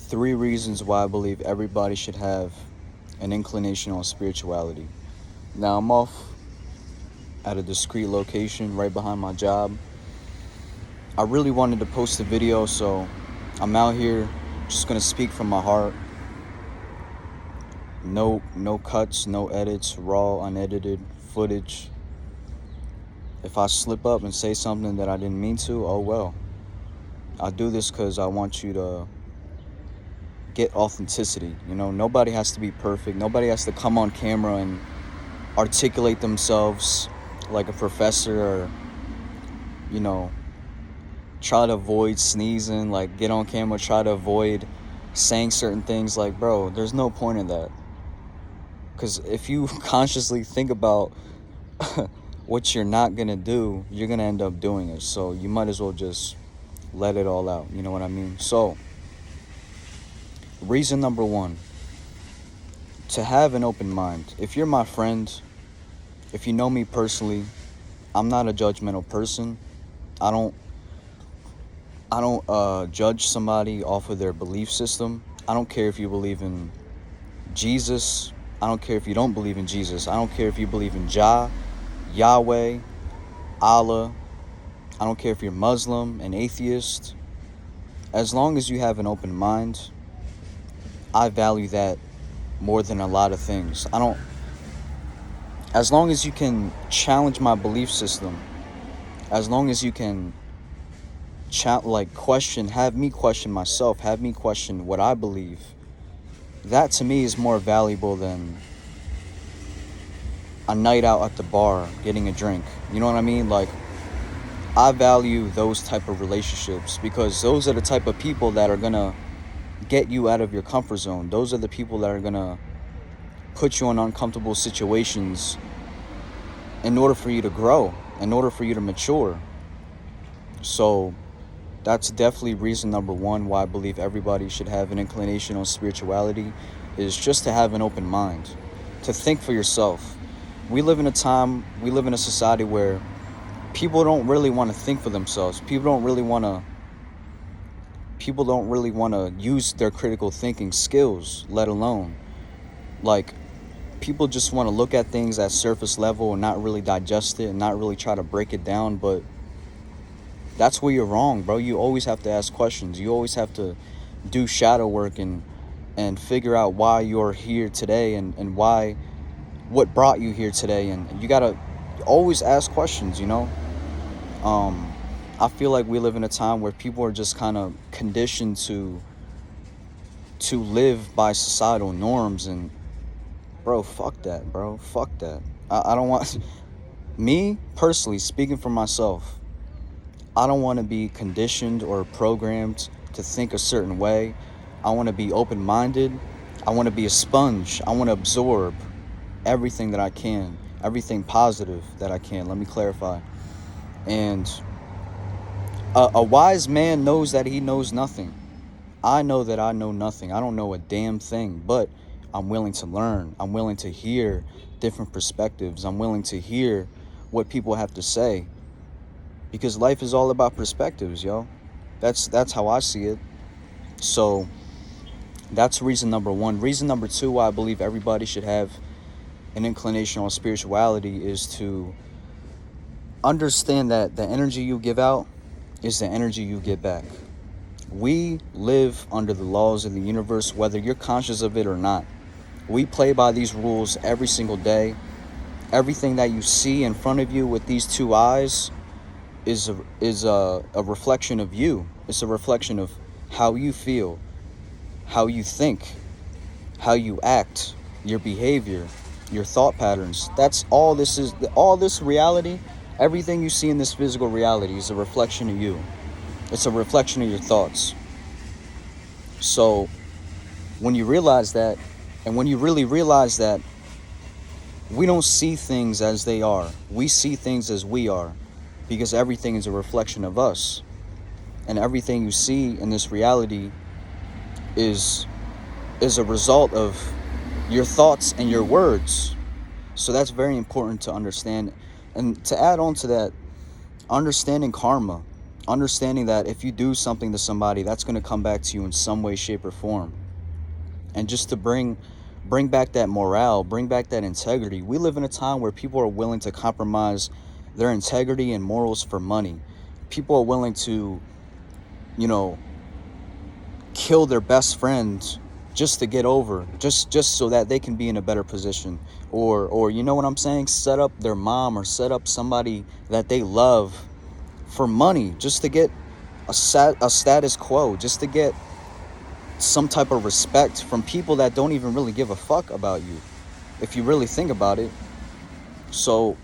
3 reasons why I believe everybody should have an inclination on spirituality. Now, I'm off at a discreet location right behind my job. I really wanted to post a video, so I'm out here just gonna speak from my heart. No cuts, no edits, raw, unedited footage. If I slip up and say something that I didn't mean to, oh well. I do this because I want you to get authenticity. Nobody has to be perfect. Nobody has to come on camera and articulate themselves like a professor, or try to avoid sneezing, like get on camera, try to avoid saying certain things. Like, bro, there's no point in that. Because if you consciously think about what you're not gonna do, you're gonna end up doing it. So you might as well just let it all out. You know what I mean? So, reason number 1, to have an open mind. If you're my friend, if you know me personally, I'm not a judgmental person. I don't judge somebody off of their belief system. I don't care if you believe in Jesus. I don't care if you don't believe in Jesus. I don't care if you believe in Jah, Yahweh, Allah. I don't care if you're Muslim, an atheist. As long as you have an open mind, I value that more than a lot of things. As long as you can challenge my belief system, as long as you can have me question myself, have me question what I believe, that to me is more valuable than a night out at the bar getting a drink. You know what I mean? Like, I value those type of relationships because those are the type of people that are gonna get you out of your comfort zone. Those are the people that are gonna put you in uncomfortable situations in order for you to grow, in order for you to mature. So that's definitely reason number 1 why I believe everybody should have an inclination on spirituality, is just to have an open mind, to think for yourself. We live in a society where people don't really want to think for themselves. People don't really want to use their critical thinking skills, let alone, like, people just want to look at things at surface level and not really digest it and not really try to break it down. But that's where you're wrong, bro. You always have to ask questions. You always have to do shadow work and figure out why you're here today and what brought you here today. And you gotta always ask questions, I feel like we live in a time where people are just kind of conditioned to live by societal norms. And bro, fuck that, bro. Fuck that. I don't want... Me, personally, speaking for myself, I don't want to be conditioned or programmed to think a certain way. I want to be open-minded. I want to be a sponge. I want to absorb everything that I can, everything positive that I can. Let me clarify. And a wise man knows that he knows nothing. I know that I know nothing. I don't know a damn thing, but I'm willing to learn. I'm willing to hear different perspectives. I'm willing to hear what people have to say, because life is all about perspectives, yo. That's how I see it. So that's reason number 1. Reason number 2 why I believe everybody should have an inclination on spirituality is to understand that the energy you give out is the energy you get back. We live under the laws of the universe, whether you're conscious of it or not. We play by these rules every single day. Everything that you see in front of you with these 2 eyes is a reflection of you. It's a reflection of how you feel, how you think, how you act, your behavior, your thought patterns. That's all this is. All this reality, everything you see in this physical reality is a reflection of you. It's a reflection of your thoughts. So when you realize that, and when you really realize that we don't see things as they are, we see things as we are, because everything is a reflection of us. And everything you see in this reality is a result of your thoughts and your words. So that's very important to understand. And to add on to that, understanding karma, understanding that if you do something to somebody, that's going to come back to you in some way, shape, or form. And just to bring back that morale, bring back that integrity. We live in a time where people are willing to compromise their integrity and morals for money. People are willing to, you know, kill their best friend just to get over, just so that they can be in a better position, or you know what I'm saying, set up their mom or set up somebody that they love for money, just to get a status quo, just to get some type of respect from people that don't even really give a fuck about you, if you really think about it. So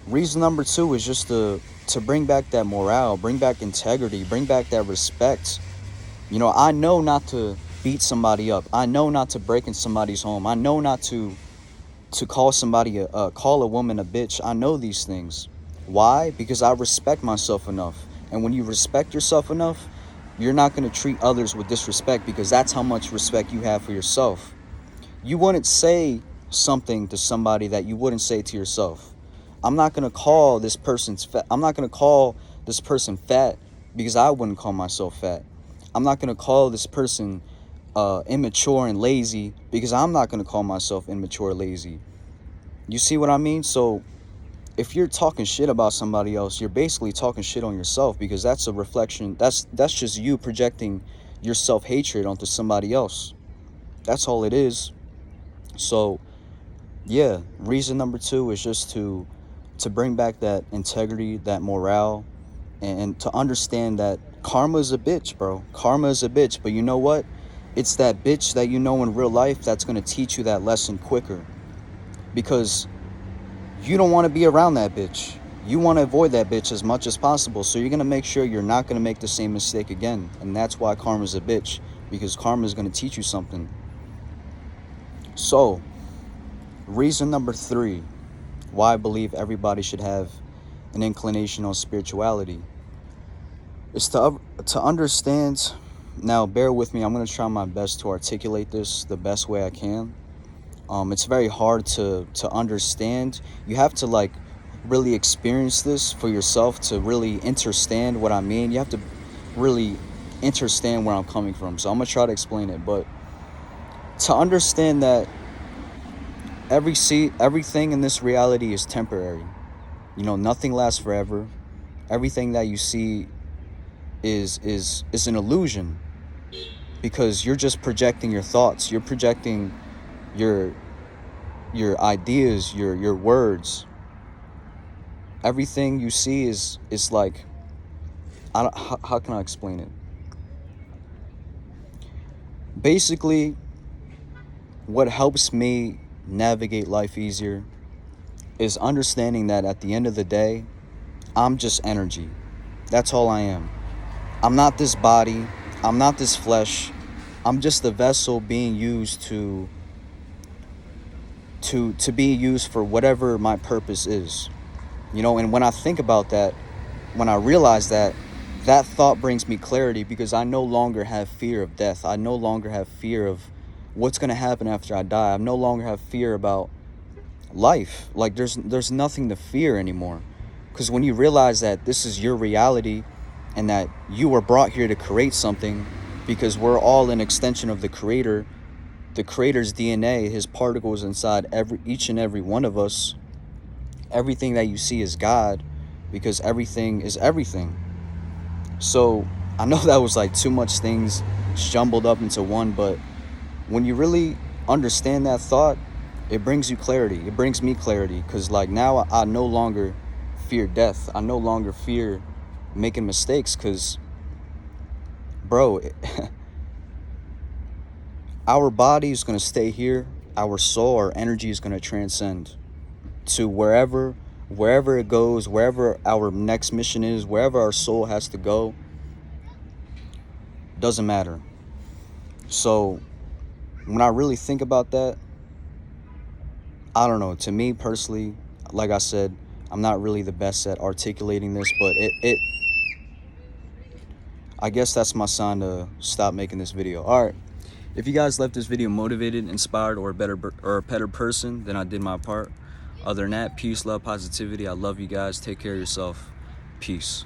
reason number 2 is just to bring back that morale, bring back integrity, bring back that respect. You know, I know not to beat somebody up. I know not to break in somebody's home. I know not to call somebody call a woman a bitch. I know these things. Why? Because I respect myself enough. And when you respect yourself enough, you're not going to treat others with disrespect, because that's how much respect you have for yourself. You wouldn't say something to somebody that you wouldn't say to yourself. I'm not going to call this person fat because I wouldn't call myself fat. I'm not going to call this person immature and lazy because I'm not going to call myself immature or lazy. You see what I mean? So if you're talking shit about somebody else, you're basically talking shit on yourself, because that's a reflection. That's just you projecting your self-hatred onto somebody else. That's all it is. So yeah, reason number 2 is just to bring back that integrity, that morale, and to understand that karma is a bitch, bro. Karma is a bitch. But you know what? It's that bitch that you know in real life that's going to teach you that lesson quicker, because you don't want to be around that bitch. You want to avoid that bitch as much as possible. So you're going to make sure you're not going to make the same mistake again. And that's why karma is a bitch, because karma is going to teach you something. So reason number 3 why I believe everybody should have an inclination on spirituality is to understand. Now, bear with me. I'm going to try my best to articulate this the best way I can. It's very hard to understand. You have to like really experience this for yourself to really understand what I mean. You have to really understand where I'm coming from. So I'm going to try to explain it. But to understand that everything in this reality is temporary. You know, nothing lasts forever. Everything that you see is an illusion, because you're just projecting your thoughts. You're projecting your ideas, your words. Everything you see is like, how can I explain it? Basically, what helps me navigate life easier is understanding that at the end of the day, I'm just energy. That's all I am. I'm not this body. I'm not this flesh. I'm just a vessel being used to be used for whatever my purpose is. You know, and when I think about that, when I realize that, that thought brings me clarity, because I no longer have fear of death. I no longer have fear of what's going to happen after I die. I no longer have fear about life. Like there's nothing to fear anymore. Because when you realize that this is your reality and that you were brought here to create something, because we're all an extension of the creator's DNA, his particles inside each and every one of us. Everything that you see is God, because everything is everything. So I know that was like too much things jumbled up into one, but when you really understand that thought, it brings you clarity. It brings me clarity, because like now I no longer fear death. I no longer fear making mistakes, because bro, our body is going to stay here. Our soul, our energy is going to transcend to wherever it goes, wherever our next mission is, wherever our soul has to go. Doesn't matter. So when I really think about that, I don't know, to me personally, like I said, I'm not really the best at articulating this, but it I guess that's my sign to stop making this video. All right. If you guys left this video motivated, inspired, or a better person, then I did my part. Other than that, peace, love, positivity. I love you guys. Take care of yourself. Peace.